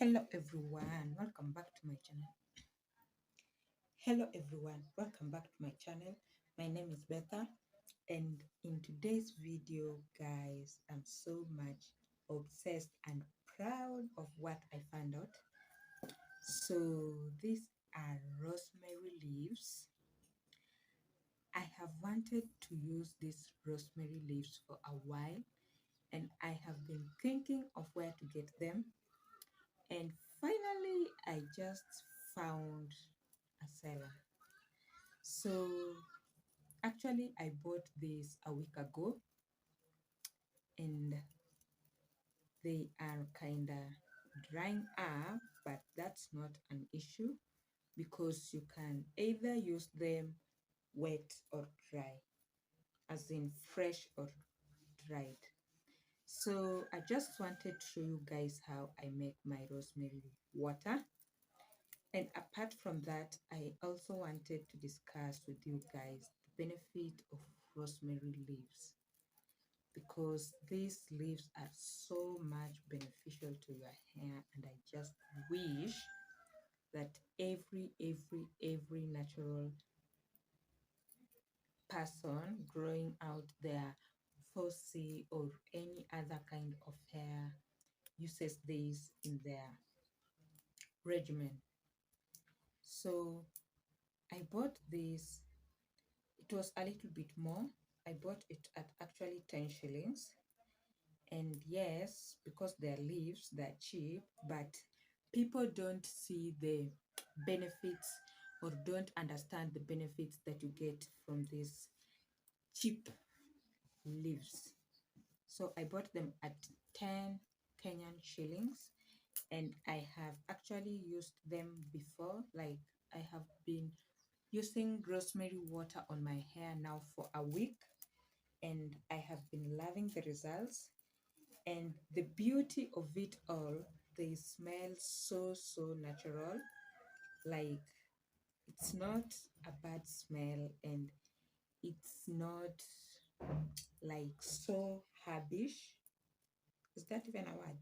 Hello everyone, welcome back to my channel. Hello everyone, welcome back to my channel. My name is Betha, and in today's video, guys, I'm so much obsessed and proud of what I found out. So these are rosemary leaves. I have wanted to use these rosemary leaves for a while, and I have been thinking of where to get them. And finally, I just found a seller. So actually, I bought this a week ago, and they are kind of drying up, but that's not an issue because you can either use them wet or dry, as in fresh or dried. So I just wanted to show you guys how I make my rosemary water. And apart from that, I also wanted to discuss with you guys the benefit of rosemary leaves, because these leaves are so much beneficial to your hair, and I just wish that every natural person growing out their 4C or any other kind of hair uses these in their regimen. So I bought this. It was a little bit more. I bought it at actually 10 shillings. And yes, because they're leaves, they're cheap, but people don't see the benefits or don't understand the benefits that you get from these cheap leaves. So I bought them at 10 Kenyan shillings, and I have actually used them before. Like, I have been using rosemary water on my hair now for a week, and I have been loving the results. And the beauty of it all, they smell so natural. Like, it's not a bad smell, and it's not like so herbish. Is that even a word?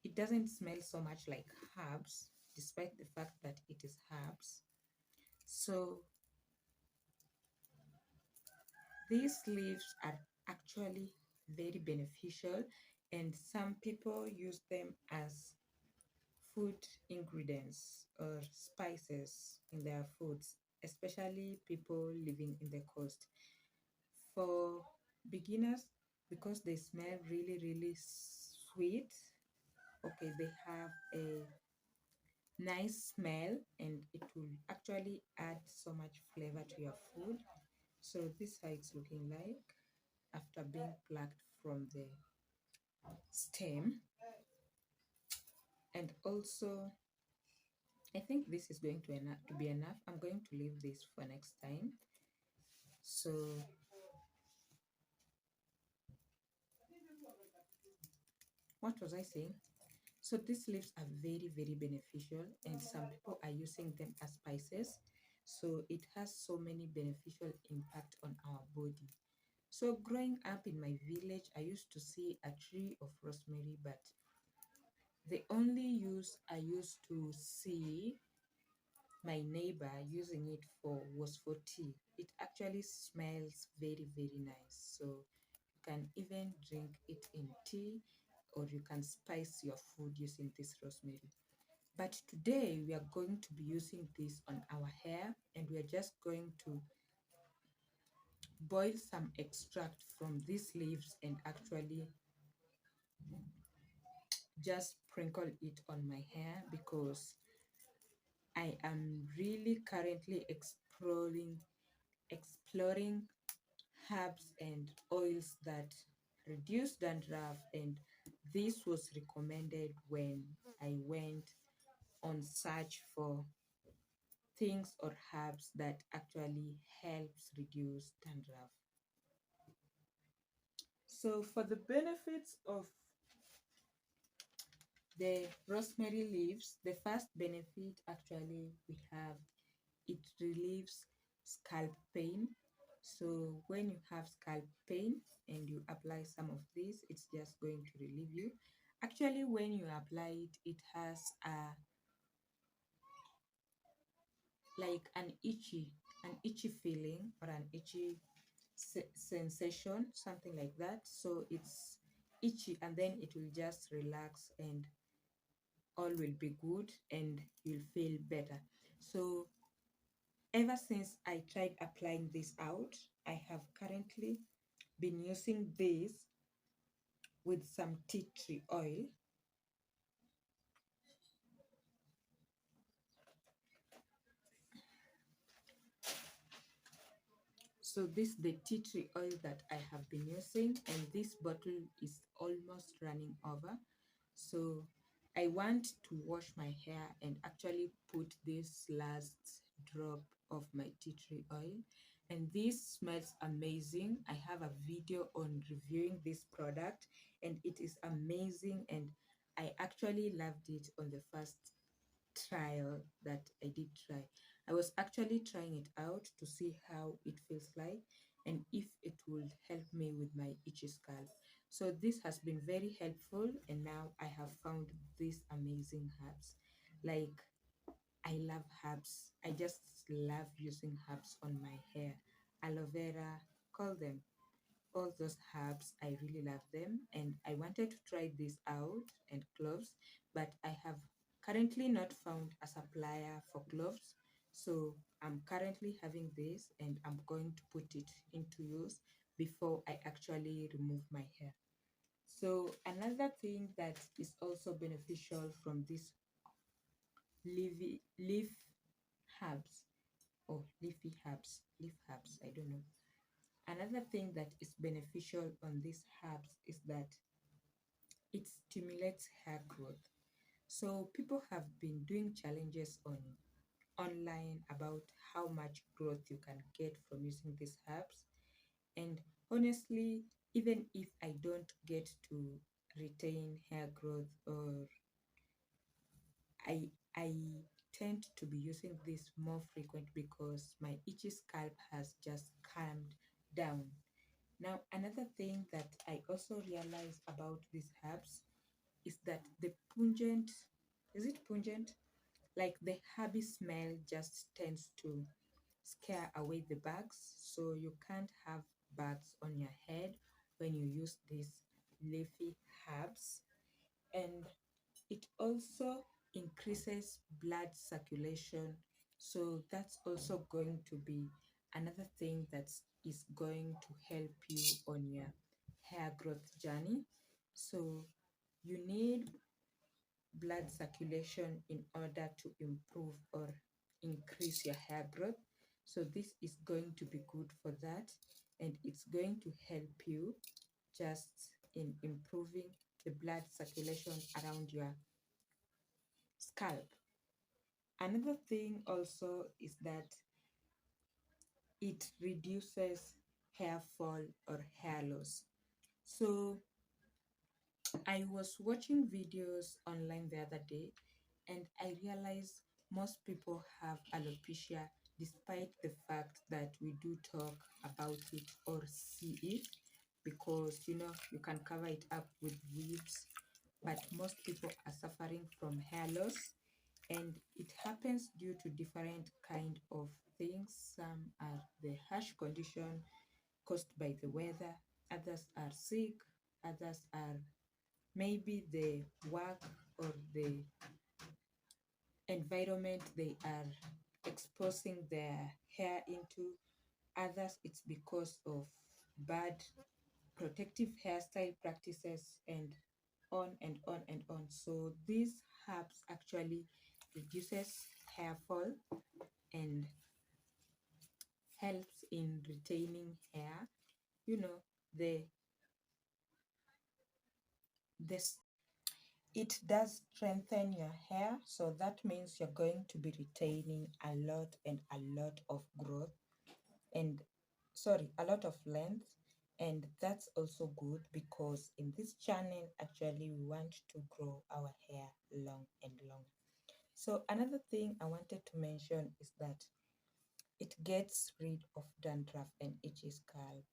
It doesn't smell so much like herbs, despite the fact that it is herbs. So these leaves are actually very beneficial, and some people use them as food ingredients or spices in their foods, especially people living in the coast. For beginners, because they smell really sweet, okay, they have a nice smell, and it will actually add so much flavor to your food. So this is how it's looking like after being plucked from the stem. And also, I think this is going to be enough. I'm going to leave this for next time. So what was I saying? So these leaves are very beneficial, and some people are using them as spices. So it has so many beneficial impact on our body. So growing up in my village, I used to see a tree of rosemary, but the only use I used to see my neighbor using it for was for tea. It actually smells very nice. So you can even drink it in tea, or you can spice your food using this rosemary. But today we are going to be using this on our hair, and we are just going to boil some extract from these leaves and actually just sprinkle it on my hair, because I am really currently exploring herbs and oils that reduce dandruff, and this was recommended when I went on search for things or herbs that actually helps reduce dandruff. So for the benefits of the rosemary leaves, the first benefit actually we have, it relieves scalp pain. So when you have scalp pain and you apply some of this, it's just going to relieve you. Actually, when you apply it, it has a like an itchy feeling or an itchy sensation, something like that. So it's itchy, and then it will just relax, and all will be good, and you'll feel better. So ever since I tried applying this out, I have currently been using this with some tea tree oil. So this is the tea tree oil that I have been using, and this bottle is almost running over. So I want to wash my hair and actually put this last drop of my tea tree oil. And this smells amazing. I have a video on reviewing this product, and it is amazing. And I actually loved it on the first trial that I did try. I was actually trying it out to see how it feels like and if it would help me with my itchy scalp. So this has been very helpful, and now I have found these amazing herbs. Like, I love herbs. I just love using herbs on my hair. Aloe vera, call them all those herbs. I really love them, and I wanted to try this out, and cloves, but I have currently not found a supplier for cloves. So I'm currently having this, and I'm going to put it into use before I actually remove my hair. So another thing that is also beneficial from these leaf herbs, or leaf herbs, I don't know. Another thing that is beneficial on these herbs is that it stimulates hair growth. So people have been doing challenges on online about how much growth you can get from using these herbs. And honestly, even if I don't get to retain hair growth, or I I tend to be using this more frequent because my itchy scalp has just calmed down. Now, another thing that I also realize about these herbs is that the pungent, is it pungent? Like the herby smell just tends to scare away the bugs. So you can't have bugs on your head when you use these leafy herbs. And it also increases blood circulation. So that's also going to be another thing that is going to help you on your hair growth journey. So you need blood circulation in order to improve or increase your hair growth. So this is going to be good for that, and it's going to help you just in improving the blood circulation around your scalp. Another thing also is that it reduces hair fall or hair loss. So I was watching videos online the other day, and I realized most people have alopecia despite the fact that we do talk about it or see it, because you can cover it up with weaves, but most people are suffering from hair loss, and it happens due to different kind of things. Some are the harsh condition caused by the weather, others are sick, others are maybe the work or the environment they are exposing their hair into. Others, it's because of bad protective hairstyle practices, and on and on and on. So these herbs actually reduces hair fall and helps in retaining hair. You know, the this it does strengthen your hair, so that means you're going to be retaining a lot and a lot of growth, and sorry, a lot of length. And that's also good because in this channel, actually, we want to grow our hair long and long. So another thing I wanted to mention is that it gets rid of dandruff and itchy scalp.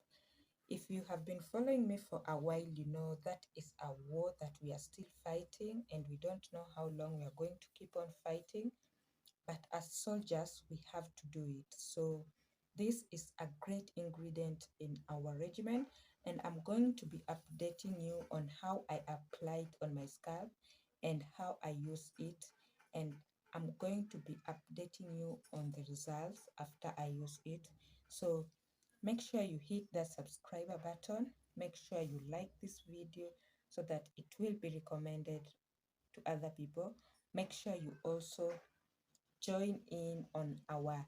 If you have been following me for a while, you know that is a war that we are still fighting, and we don't know how long we are going to keep on fighting. But as soldiers, we have to do it. So, this is a great ingredient in our regimen, and I'm going to be updating you on how I apply it on my scalp and how I use it. And I'm going to be updating you on the results after I use it. So, make sure you hit the subscriber button. Make sure you like this video so that it will be recommended to other people. Make sure you also join in on our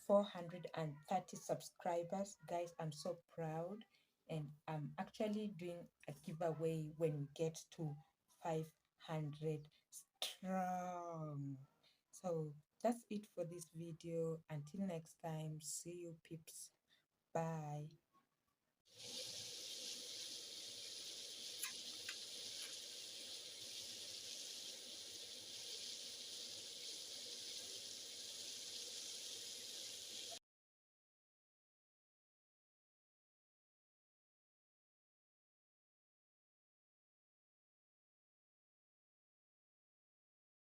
430 subscribers. Guys, I'm so proud, and I'm actually doing a giveaway when we get to 500 strong. So that's it for this video. Until next time, see you peeps. Bye.